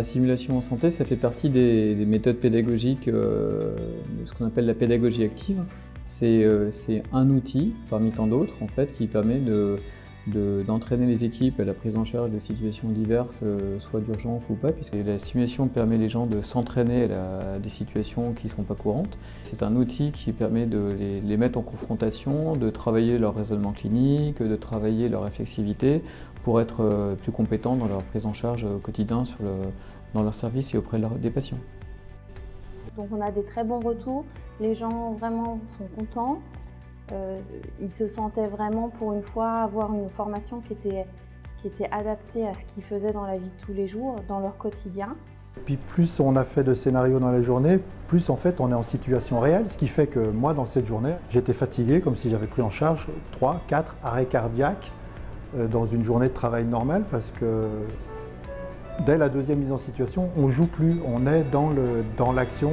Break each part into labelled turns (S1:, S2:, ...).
S1: La simulation en santé, ça fait partie des méthodes pédagogiques de ce qu'on appelle la pédagogie active. C'est un outil parmi tant d'autres en fait, qui permet d'entraîner les équipes à la prise en charge de situations diverses, soit d'urgence ou pas, puisque la simulation permet les gens de s'entraîner à des situations qui ne sont pas courantes. C'est un outil qui permet de les mettre en confrontation, de travailler leur raisonnement clinique, de travailler leur réflexivité pour être plus compétents dans leur prise en charge au quotidien dans leur service et auprès des patients.
S2: Donc on a des très bons retours, les gens vraiment sont contents. Ils se sentaient vraiment pour une fois avoir une formation qui était adaptée à ce qu'ils faisaient dans la vie de tous les jours, dans leur quotidien.
S3: Puis plus on a fait de scénarios dans la journée, plus en fait on est en situation réelle, ce qui fait que moi dans cette journée, j'étais fatigué comme si j'avais pris en charge 3-4 arrêts cardiaques dans une journée de travail normale, parce que dès la deuxième mise en situation, on ne joue plus, on est dans l'action.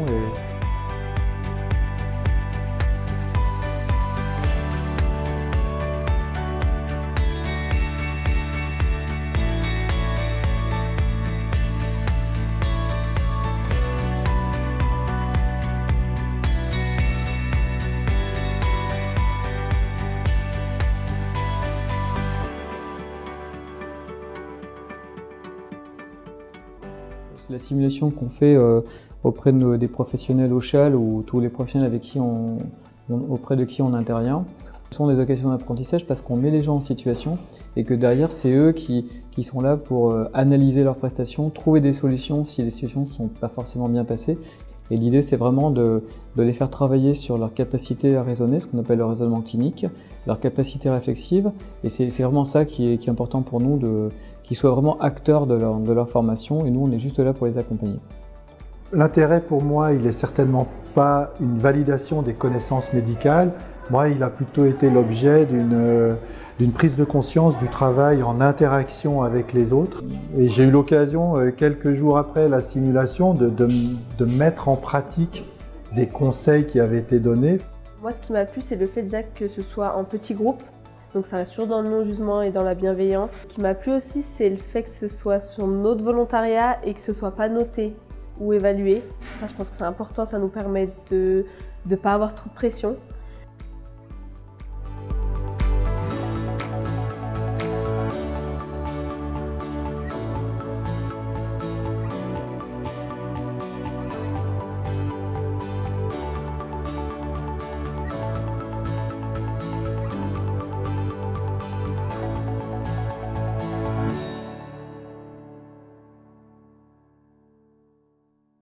S1: La simulation qu'on fait auprès des professionnels au CHAL ou tous les professionnels auprès de qui on intervient, ce sont des occasions d'apprentissage parce qu'on met les gens en situation et que derrière c'est eux qui sont là pour analyser leurs prestations, trouver des solutions si les situations ne sont pas forcément bien passées. Et l'idée c'est vraiment de les faire travailler sur leur capacité à raisonner, ce qu'on appelle le raisonnement clinique, leur capacité réflexive, et c'est vraiment ça qui est important pour nous, qu'ils soient vraiment acteurs de leur formation, et nous on est juste là pour les accompagner.
S3: L'intérêt pour moi, il n'est certainement pas une validation des connaissances médicales. Moi, il a plutôt été l'objet d'une prise de conscience du travail en interaction avec les autres. Et j'ai eu l'occasion, quelques jours après la simulation, de mettre en pratique des conseils qui avaient été donnés.
S4: Moi, ce qui m'a plu, c'est le fait déjà que ce soit en petits groupes. Donc ça reste toujours dans le non-jugement et dans la bienveillance. Ce qui m'a plu aussi, c'est le fait que ce soit sur notre volontariat et que ce ne soit pas noté ou évalué. Ça, je pense que c'est important, ça nous permet de ne pas avoir trop de pression.